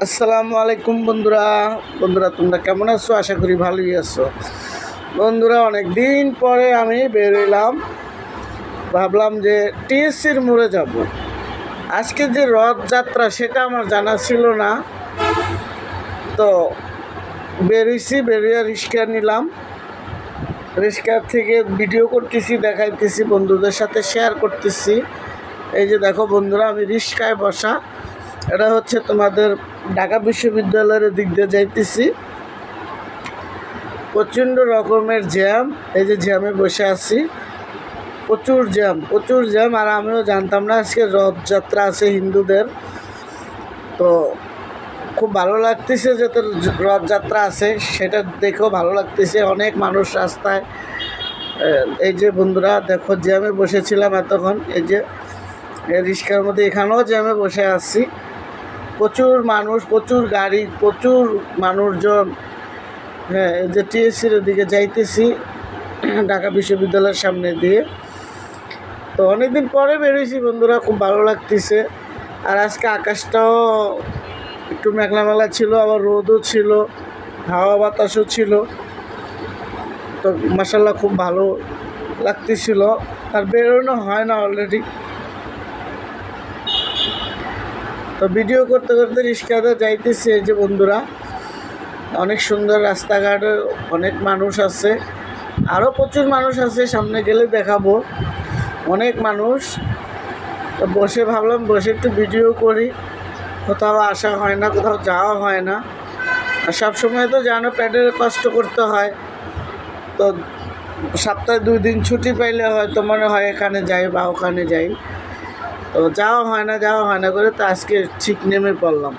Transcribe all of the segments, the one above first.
আসসালামু আলাইকুম বন্ধুরা তোমরা কেমন আছো? আশা করি ভালোই আছো। বন্ধুরা, অনেক দিন পরে আমি বেরোলাম, ভাবলাম যে টিএসসির মোড়ে যাব। আজকে যে রথযাত্রা সেটা আমার জানা ছিল না, তো বেরিয়ে রিক্সা নিলাম। রিক্সার থেকে ভিডিও করতেছি, দেখাইতেছি, বন্ধুদের সাথে শেয়ার করতেছি। এই যে দেখো বন্ধুরা, আমি রিক্সায় বসা। এটা হচ্ছে তোমাদের ঢাকা বিশ্ববিদ্যালয়ের দিক দিয়ে যাইতেছি। প্রচণ্ড রকমের জ্যাম, এই যে জ্যামে বসে আছি। প্রচুর জ্যাম। আর আমিও জানতাম না আজকে রথযাত্রা আছে হিন্দুদের। তো খুব ভালো লাগতেছে যে তোর রথযাত্রা আছে, সেটা দেখেও ভালো লাগতেছে। অনেক মানুষ রাস্তায়। এই যে বন্ধুরা দেখো, জ্যামে বসেছিলাম এতক্ষণ। এই যে রিক্সার মধ্যে এখানেও জ্যামে বসে আছি। প্রচুর মানুষ, প্রচুর গাড়ি, প্রচুর মানুষজন। হ্যাঁ, এই যে টিএসসির দিকে যাইতেছি, ঢাকা বিশ্ববিদ্যালয়ের সামনে দিয়ে। তো অনেকদিন পরে বেরিয়েছি বন্ধুরা, খুব ভালো লাগতেছে। আর আজকে আকাশটাও একটু মেঘলা ছিল, আবার রোদও ছিল, হাওয়া বাতাসও ছিল। তো মাশাআল্লাহ খুব ভালো লাগতেছিল। আর বেরোনো হয় না অলরেডি। তো ভিডিও করতে করতে রিক্সাতে যাইতেছি। এই যে বন্ধুরা, অনেক সুন্দর রাস্তাঘাটে, অনেক মানুষ আছে, আরও প্রচুর মানুষ আছে, সামনে গেলে দেখাবো। অনেক মানুষ। তো ভাবলাম বসে একটু ভিডিও করি। কোথাও আসা হয় না, কোথাও যাওয়া হয় না। আর সবসময় তো জানো পেটের কষ্ট করতে হয়। তো সপ্তাহে 2 দিন ছুটি পাইলে হয়তো মনে হয় এখানে যাই বা ওখানে যাই। তো যাওয়া হয় না করে তো আজকে ঠিক নেমে পড়লাম।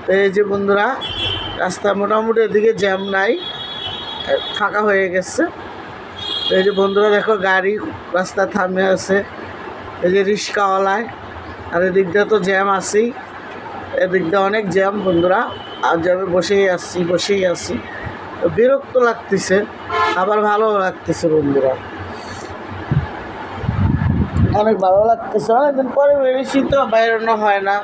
তো এই যে বন্ধুরা, রাস্তা মোটামুটি এদিকে জ্যাম নাই, ফাঁকা হয়ে গেছে। তো এই যে বন্ধুরা দেখো, গাড়ি রাস্তা থামে আছে। এই যে রিক্সাওয়ালায়। আর এদিক দিয়ে তো জ্যাম আছেই, এদিক দিয়ে অনেক জ্যাম বন্ধুরা। আর জ্যামে বসেই আসি। তো বিরক্ত লাগতেছে, আবার ভালো লাগতেছে বন্ধুরা, অনেক ভালো লাগতেছে। অনেকদিন পরে বেরিয়েছি, তো বেরোনো হয় না,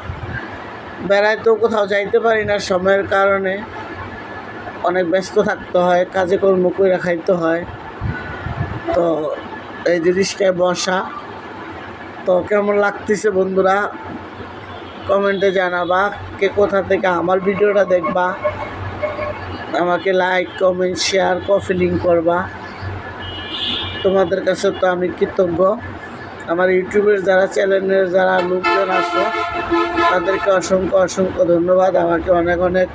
বেড়াইতেও কোথাও যাইতে পারি না সময়ের কারণে। অনেক ব্যস্ত থাকতে হয়, কাজে কর্ম করে খাইতে হয়। তো এই যে রিক্সায় বসা। তো কেমন লাগতেছে বন্ধুরা কমেন্টে জানাবা। কে কোথা থেকে আমার ভিডিওটা দেখবা, আমাকে লাইক, কমেন্ট, শেয়ার, লিঙ্ক করবা। তোমাদের কাছে তো আমি কৃতজ্ঞ। আমার ইউটিউবের যারা চ্যানেলের যারা লোকজন আছে, তাদেরকে অসংখ্য ধন্যবাদ। আমাকে অনেক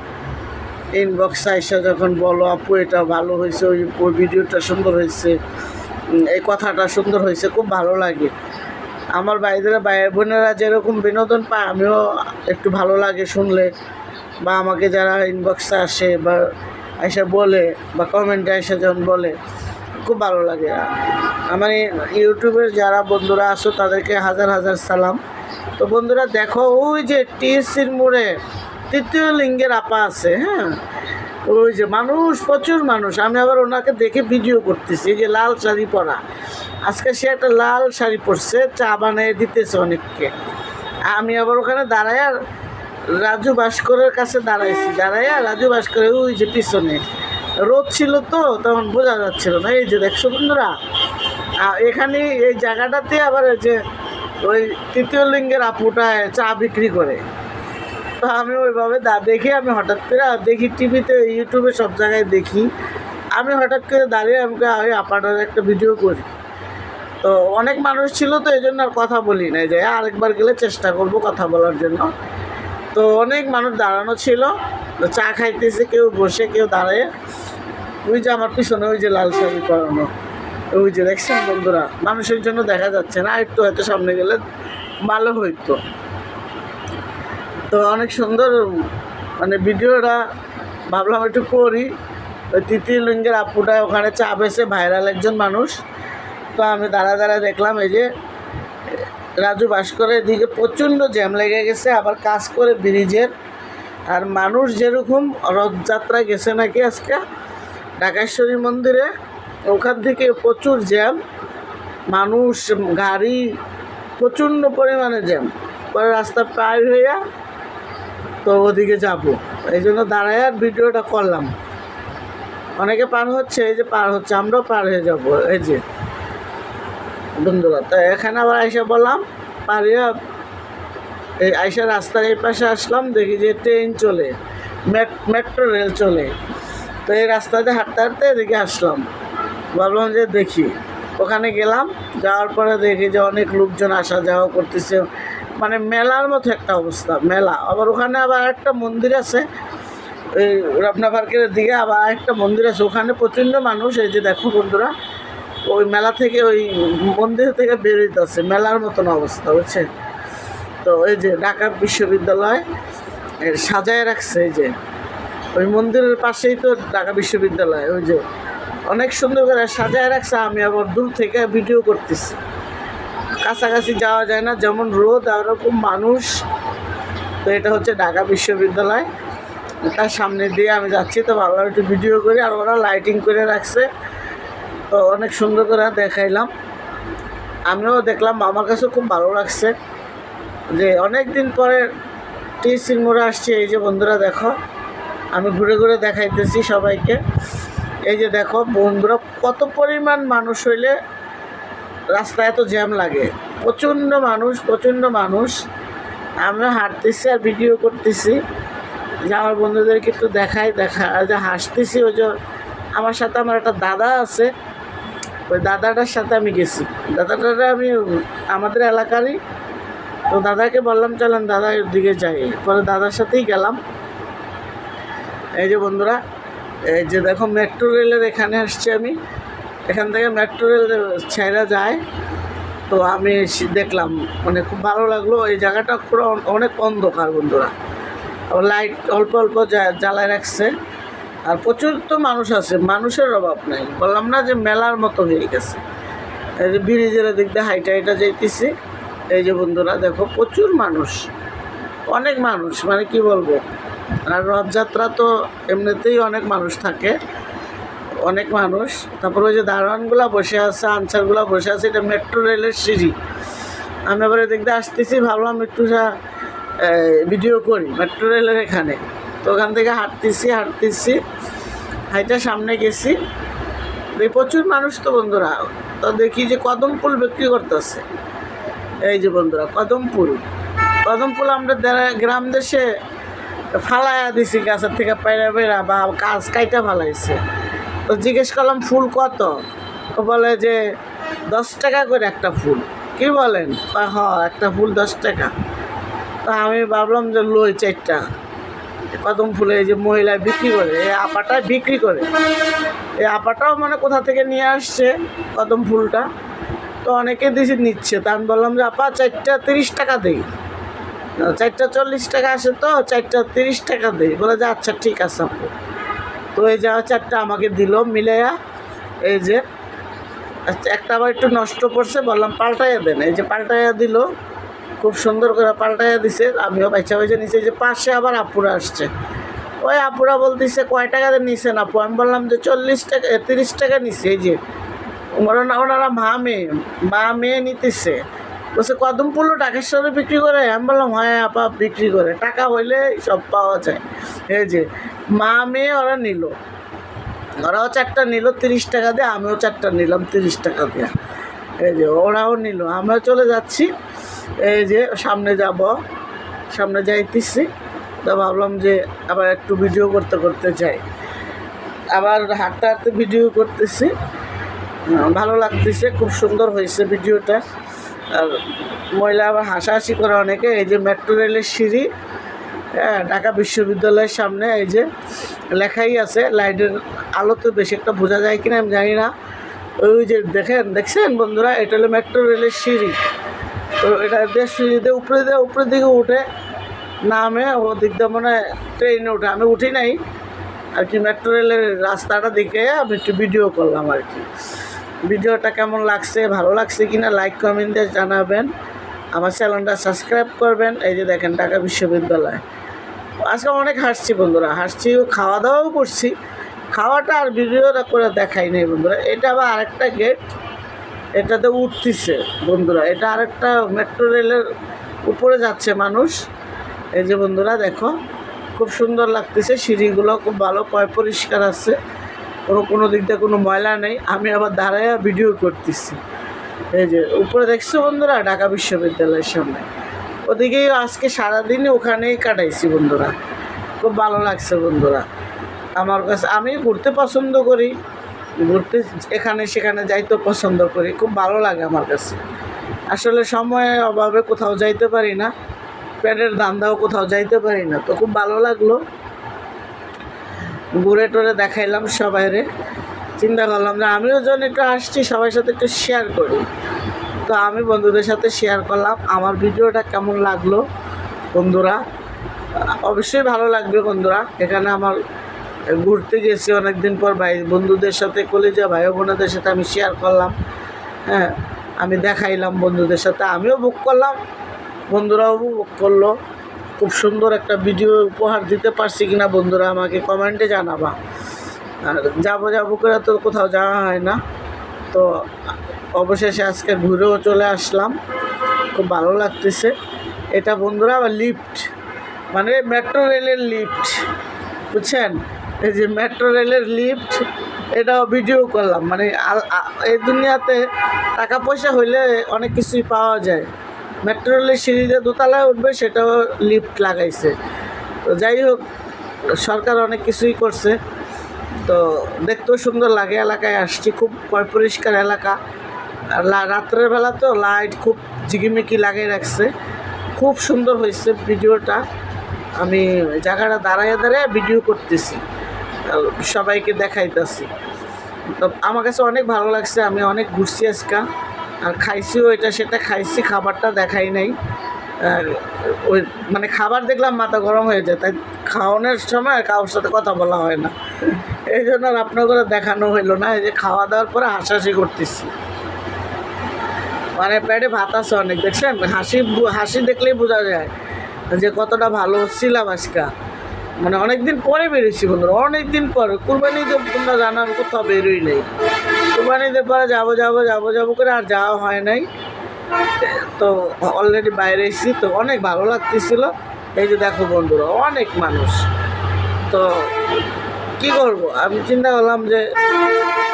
ইনবক্স আইসা যখন বলো, আপু এটা ভালো হয়েছে, ওই ভিডিওটা সুন্দর হয়েছে, এই কথাটা সুন্দর হয়েছে, খুব ভালো লাগে। আমার ভাই বোনেরা যেরকম বিনোদন পায়, আমিও একটু ভালো লাগে শুনলে। বা আমাকে যারা ইনবক্সে আসে বা এসে বলে, বা কমেন্টে এসে যখন বলে, খুব ভালো লাগে। আমার ইউটিউবের যারা বন্ধুরা আছো তাদেরকে হাজার সালাম। তো বন্ধুরা দেখো, ওই যে টিএসসির মোড়ে তৃতীয় লিঙ্গের আপা আছে। হ্যাঁ, ওই যে মানুষ, প্রচুর মানুষ। আমি আবার ওনাকে দেখে ভিডিও করতেছি। এই যে লাল শাড়ি পরা, আজকে সে একটা লাল শাড়ি পরছে, চা বানিয়ে দিতেছে অনেককে। আমি আবার ওখানে দাঁড়ায় রাজু ভাস্করের কাছে দাঁড়াইয়া রাজু ভাস্করের ওই যে পিছনে রোদ ছিল, তো তখন বোঝা যাচ্ছিল না। এই যে দেখছো বন্ধুরা, এখানে এই জায়গাটাতে আবার ওই যে ওই তৃতীয় লিঙ্গের আপুটায় চা বিক্রি করে। তো আমি ওইভাবে দেখি, আমি হঠাৎ করে দেখি টিভিতে, ইউটিউবে, সব জায়গায় দেখি। আমি হঠাৎ করে দাঁড়িয়ে আমাকে ওই আপাটার একটা ভিডিও করি। তো অনেক মানুষ ছিল, তো এই জন্য আর কথা বলি না, যে আরেকবার গেলে চেষ্টা করব কথা বলার জন্য। তো অনেক মানুষ দাঁড়ানো ছিল, চা খাইতেছে, কেউ বসে, কেউ দাঁড়ায়। ওই যে আমার পিছনে ওই যে লাল শাড়ি পরানো, ওই যে দেখছেন বন্ধুরা, মানুষের জন্য দেখা যাচ্ছে না, একটু হয়তো সামনে গেলে ভালো হইতো। তো অনেক সুন্দর মানে ভিডিওটা ভাবলাম একটু করি। ওই তৃতীয় লিঙ্গের আপুটা ওখানে চা বেছে, ভাইরাল একজন মানুষ। তো আমি দাঁড়া দেখলাম, এই যে রাজু ভাস্করের দিকে প্রচণ্ড জ্যাম লেগে গেছে, আবার কাজ করে ব্রিজের। আর মানুষ যেরকম রথযাত্রা গেছে নাকি আজকে ঢাকেশ্বরী মন্দিরে, ওখান থেকে প্রচুর জ্যাম, মানুষ, গাড়ি, প্রচণ্ড পরিমাণে জ্যাম। পরে রাস্তা পার হইয়া তো ওদিকে যাব, এই জন্য দাঁড়ায় আর ভিডিওটা করলাম। অনেকে পার হচ্ছে, এই যে পার হচ্ছে, আমরাও পার হয়ে যাব। এই যে বন্ধুরা, তো এখানে আবার আইসা বললাম পারিয়া এই আইসা রাস্তার এই পাশে আসলাম, দেখি যে ট্রেন চলে, মেট্রো রেল চলে। তো এই রাস্তাতে হাঁটতে হাঁটতে এদিকে আসলাম, ভাবলাম যে দেখি। ওখানে গেলাম, যাওয়ার পরে দেখি যে অনেক লোকজন আসা যাওয়া করতেছে, মানে মেলার মতো একটা অবস্থা, মেলা। আবার ওখানে আবার একটা মন্দির আছে, এই রমনা পার্কের দিকে আবার একটা মন্দির আছে, ওখানে প্রচণ্ড মানুষ। এই যে দেখো বন্ধুরা, ওই মেলা থেকে, ওই মন্দির থেকে বেরোইতেছে, মেলার মতন অবস্থা, বুঝছে? তো এই যে ঢাকা বিশ্ববিদ্যালয় সাজায় রাখছে, এই যে ওই মন্দিরের পাশেই তো ঢাকা বিশ্ববিদ্যালয়, ওই যে অনেক সুন্দর করে সাজায় রাখছে। আমি আবার দূর থেকে ভিডিও করতেছি, কাছাকাছি যাওয়া যায় না, যেমন রোদ আর ওরকম মানুষ। তো এটা হচ্ছে ঢাকা বিশ্ববিদ্যালয়, তার সামনে দিয়ে আমি যাচ্ছি। তো ভাবলাম একটু ভিডিও করি, আর ওরা লাইটিং করে রাখছে, তো অনেক সুন্দর করে দেখাইলাম। আমিও দেখলাম, আমার কাছে খুব ভালো লাগছে যে অনেক দিন পরে টিএসসির মোড়ে আসছি। এই যে বন্ধুরা দেখো, আমি ঘুরে ঘুরে দেখাইতেছি সবাইকে। এই যে দেখো বন্ধুরা, কত পরিমাণ মানুষ হইলে রাস্তায় এত জ্যাম লাগে, প্রচণ্ড মানুষ, প্রচণ্ড মানুষ। আমরা হাঁটতেছি আর ভিডিও করতেছি, যে আমার বন্ধুদেরকে একটু দেখাই, যে হাসতেছি। ওই যে আমার সাথে আমার একটা দাদা আছে, ওই দাদাটার সাথে আমি গেছি। দাদাটা আমি আমাদের এলাকারই, তো দাদাকে বললাম চলেন দাদা এর দিকে যাই, পরে দাদার সাথেই গেলাম। এই যে বন্ধুরা, এই যে দেখো মেট্রো রেলের এখানে আসছি আমি, এখান থেকে মেট্রো রেল ছেড়ে যায়। তো আমি দেখলাম, মানে খুব ভালো লাগলো। এই জায়গাটা পুরো অনেক অন্ধকার বন্ধুরা, লাইট অল্প অল্প জ্বালায় রাখছে, আর প্রচুর তো মানুষ আছে, মানুষের অভাব নাই। বললাম না যে মেলার মতো হয়ে গেছে। এই যে ব্রিজের দিক দিয়ে হাইটা হাইটা যাইতেছি। এই যে বন্ধুরা দেখো, প্রচুর মানুষ, অনেক মানুষ, মানে কি বলবো। আর রথযাত্রা তো এমনিতেই অনেক মানুষ থাকে, অনেক মানুষ। তারপর ওই যে দারোয়ানগুলো বসে আছে, আনসারগুলো বসে আছে, এটা মেট্রো রেলের সিঁড়ি। আমি আবার এদিক দিয়ে আসতেছি, ভাবলাম একটু ভিডিও করি মেট্রো রেলের এখানে। তো ওখান থেকে হাঁটতেছি, হাইটা সামনে গেছি, প্রচুর মানুষ। তো বন্ধুরা, তো দেখি যে কদম ফুল বিক্রি করতেছে। এই যে বন্ধুরা, কদম ফুল আমরা গ্রাম দেশে ফালাইয়া দিছি, গাছের থেকে পায়রা বেড়া বা গাছ কাইটা ফালাইছে। তো জিজ্ঞেস করলাম ফুল কত, ও বলে যে 10 টাকা করে একটা ফুল। কি বলেন? হ্যাঁ, একটা ফুল 10 টাকা। তা আমি ভাবলাম যে লই 4টা কদম ফুলে। এই যে মহিলা বিক্রি করে, এই আপাটাই বিক্রি করে, এই আপাটাও মানে কোথা থেকে নিয়ে আসছে কদম ফুলটা। তো অনেকে দিয়েছে নিচ্ছে, তা আমি বললাম যে আপা 4টা 30 টাকা দেই, 4টা 40 টাকা আসে, তো 4টা 30 টাকা দেই। বলে যে আচ্ছা ঠিক আছে আপু। তো এই যে 4টা আমাকে দিল মিলাইয়া। এই যে একটা আবার একটু নষ্ট করছে, বললাম পাল্টাইয়া দেন। এই যে পাল্টাইয়া দিল, খুব সুন্দর করে পাল্টাইয়া দিছে। আমিও বাইচা নিচে। যে পাশে আবার আপুরা আসছে, ওই আপুরা বলতেছে কয় টাকা দিয়ে নিছেন আপু? আমি বললাম যে 40 টাকা 30 টাকা নিছে। এই যে ওনারা মা মেয়ে নিতেছে। বলছে কদম ফুলও ঢাকেশ্বরে বিক্রি করে? আমি বললাম হ্যাঁ আপা বিক্রি করে, টাকা হইলে সব পাওয়া যায়। এই যে মা মেয়ে ওরা নিল, ওরাও 4টা নিল 30 টাকা দিয়ে, আমিও 4টা নিলাম 30 টাকা দিয়ে। এই যে ওরাও নিল, আমরা চলে যাচ্ছি। এই যে সামনে যাইতেছি। তো ভাবলাম যে আবার একটু ভিডিও করতে যাই, আবার হাঁটতে ভিডিও করতেছি। ভালো লাগতেছে, খুব সুন্দর হয়েছে ভিডিওটা। আর মহিলা আবার হাসাহাসি করে অনেকে। এই যে মেট্রো রেলের সিঁড়ি, হ্যাঁ, ঢাকা বিশ্ববিদ্যালয়ের সামনে। এই যে লেখাই আছে, লাইটের আলোতে বেশি একটা বোঝা যায় কিনা আমি জানি না। ওই যে দেখছেন বন্ধুরা, এটা হলো মেট্রো রেলের সিঁড়ি। তো এটা সিঁড়িতে উপরের দিকে উঠে নামে, ও দিক দিয়ে মনে হয় ট্রেনে উঠে। আমি উঠি নাই আর কি, মেট্রো রেলের রাস্তাটা দেখে আমি একটু ভিডিও করলাম আর কি। ভিডিওটা কেমন লাগছে, ভালো লাগছে কিনা লাইক কমেন্টে জানাবেন, আমার চ্যানেলটা সাবস্ক্রাইব করবেন। এই যে দেখেন ঢাকা বিশ্ববিদ্যালয়। আজকে অনেক হাসছি বন্ধুরা, খাওয়া দাওয়াও করছি। খাওয়াটা আর ভিডিওটা করে দেখাই নেই বন্ধুরা। এটা আবার আরেকটা গেট, এটাতে উঠতেছে বন্ধুরা, এটা আরেকটা মেট্রো রেলের উপরে যাচ্ছে মানুষ। এই যে বন্ধুরা দেখো, খুব সুন্দর লাগতেছে, সিঁড়িগুলো খুব ভালো পরিষ্কার আছে, কোনো দিক দিয়ে কোনো ময়লা নেই। আমি আবার দাঁড়ায় ভিডিও করতেছি। এই যে উপরে দেখছো বন্ধুরা, ঢাকা বিশ্ববিদ্যালয়ের সামনে, ওদিকেই আজকে সারাদিনই ওখানেই কাটাইছি বন্ধুরা। খুব ভালো লাগছে বন্ধুরা আমার কাছে। আমি ঘুরতে পছন্দ করি, ঘুরতে এখানে সেখানে যাইতে পছন্দ করি, খুব ভালো লাগে আমার কাছে। আসলে সময়ের অভাবে কোথাও যাইতে পারি না, পেটের ধান্দাও কোথাও যাইতে পারি না। তো খুব ভালো লাগলো, ঘুরে টুরে দেখাইলাম সবাইরে। চিন্তা করলাম যে আমিও যখন একটু আসছি সবার সাথে একটু শেয়ার করি। তো আমি বন্ধুদের সাথে শেয়ার করলাম। আমার ভিডিওটা কেমন লাগলো বন্ধুরা? অবশ্যই ভালো লাগবে বন্ধুরা। এখানে আমার ঘুরতে গেছি অনেক দিন পর, বন্ধুদের সাথে, কলেজা ভাই বোনেদের সাথে আমি শেয়ার করলাম। হ্যাঁ, আমি দেখাইলাম বন্ধুদের সাথে, আমিও বুক করলাম, বন্ধুরাও বুক করলো। খুব সুন্দর একটা ভিডিও উপহার দিতে পারছি কিনা বন্ধুরা আমাকে কমেন্টে জানাবা। আর যাবো করে তো কোথাও যাওয়া হয় না। তো অবশেষে আজকে ঘুরেও চলে আসলাম, খুব ভালো লাগতেছে। এটা বন্ধুরা আবার লিফট, মানে মেট্রো রেলের লিফট, বুঝছেন? এই যে মেট্রো রেলের লিফট, এটাও ভিডিও করলাম। মানে এই দুনিয়াতে টাকা পয়সা হইলে অনেক কিছুই পাওয়া যায়। মেট্রো রেলের সিঁড়িতে দোতলায় উঠবে, সেটাও লিফট লাগাইছে। তো যাই হোক, সরকার অনেক কিছুই করছে। তো দেখতেও সুন্দর লাগে। এলাকায় আসছি, খুব পরিষ্কার এলাকা। আর রাত্রের বেলা তো লাইট খুব ঝিকিমিকি লাগিয়ে রাখছে, খুব সুন্দর হয়েছে ভিডিওটা। আমি জায়গাটা দাঁড়ায় ভিডিও করতেছি, সবাইকে দেখাইতেছি। তো আমার কাছে অনেক ভালো লাগছে। আমি অনেক ঘুরছি আজকা, আর খাইছিও, এটা সেটা খাইছি, খাবারটা দেখাই নাই। আর ওই মানে খাবার দেখলাম মাথা গরম হয়ে যায়, তাই খাওয়ানোর সময় কারোর সাথে কথা বলা হয় না। এই জন্য আর আপনার করে দেখানো হইলো না। এই যে খাওয়া দাওয়ার পরে হাসাহাসি করতেছি, মানে পেটে ভাত আছে অনেক, দেখছেন? হাসি দেখলেই বোঝা যায় যে কতটা ভালো ছিলাম আজকা। মানে অনেক দিন পরে বেরোইছি বন্ধুরা, অনেক দিন পরে। কুরবানিতে তোমরা জানো আমি কোথাও বেরোই নাই। কুরবানিতে পরে যাবো করে আর যাওয়া হয় নাই। তো অলরেডি বাইরে এসেছি, তো অনেক ভালো লাগতেছিল। এই যে দেখো বন্ধুরা, অনেক মানুষ। তো কি করব, আমি চিন্তা করলাম যে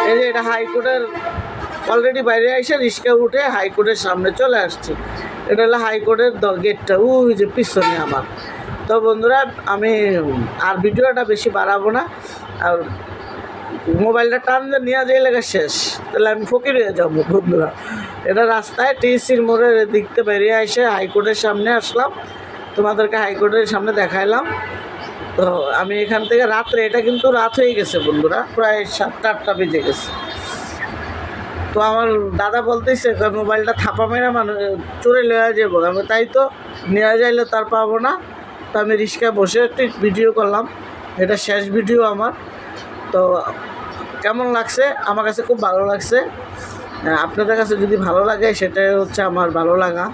এই যে এটা হাইকোর্টের, অলরেডি বাইরে এসে রিক্সা উঠে হাইকোর্টের সামনে চলে আসছি। এটা হলো হাইকোর্টের গেটটা, ওই যে পিছনে আমার। তো বন্ধুরা, আমি আর ভিডিওটা বেশি বাড়াবো না। আর মোবাইলটা টান দিয়ে নিয়ে যাই লেগে শেষ, তাহলে আমি ফকির হয়ে যাবো বন্ধুরা। এটা রাস্তায় টিএসসির মোড়ের দিকতে বেরিয়ে এসে হাইকোর্টের সামনে আসলাম, তোমাদেরকে হাইকোর্টের সামনে দেখাইলাম। তো আমি এখান থেকে রাত্রে, এটা কিন্তু রাত হয়ে গেছে বন্ধুরা, প্রায় 7-8টা বেজে গেছে। তো আমার দাদা বলতেছে মোবাইলটা থাপা মেরা মানুষ চোরে নেওয়া যাবো। আমি তাই তো, নেওয়া যাইলে তার পাবো না। তো আমি রিক্সায় বসে একটু ভিডিও করলাম, এটা শেষ ভিডিও আমার। তো কেমন লাগছে? আমার কাছে খুব ভালো লাগছে। আপনাদের কাছে যদি ভালো লাগে, সেটাই হচ্ছে আমার ভালো লাগা।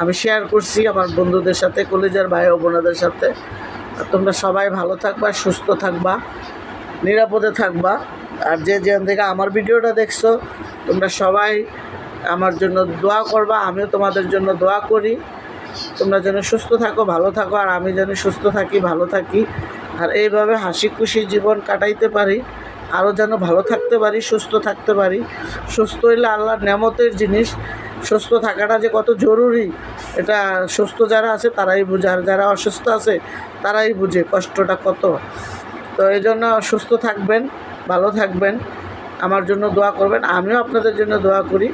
আমি শেয়ার করছি আমার বন্ধুদের সাথে, কলেজের ভাই ও বোনদের সাথে। তোমরা সবাই ভালো থাকবা, সুস্থ থাকবা, নিরাপদে থাকবা। আর যে যেখান থেকে আমার ভিডিওটা দেখছো, তোমরা সবাই আমার জন্য দোয়া করবা, আমিও তোমাদের জন্য দোয়া করি। তোমরা যেন সুস্থ থাকো, ভালো থাকো, আর আমি যেন সুস্থ থাকি, ভালো থাকি, আর এইভাবে হাসি খুশি জীবন কাটাইতে পারি, আরও যেন ভালো থাকতে পারি, সুস্থ থাকতে পারি। সুস্থ হইলে আল্লাহর নেয়ামতের জিনিস। সুস্থ থাকাটা যে কত জরুরি, এটা সুস্থ যারা আছে তারাই বুঝে, আর যারা অসুস্থ আছে তারাই বুঝে কষ্টটা কত। তো এই জন্য সুস্থ থাকবেন, ভালো থাকবেন, আমার জন্য দোয়া করবেন, আমিও আপনাদের জন্য দোয়া করি।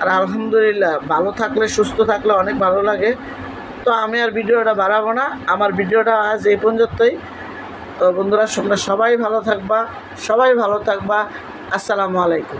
আর আলহামদুলিল্লাহ, ভালো থাকলে, সুস্থ থাকলে অনেক ভালো লাগে। তো আমি আর ভিডিওটা বাড়াবো না, আমার ভিডিওটা আজ এই পর্যন্তই। তো বন্ধুরা, সবাই ভালো থাকবা, সবাই ভালো থাকবা। আসসালামু আলাইকুম।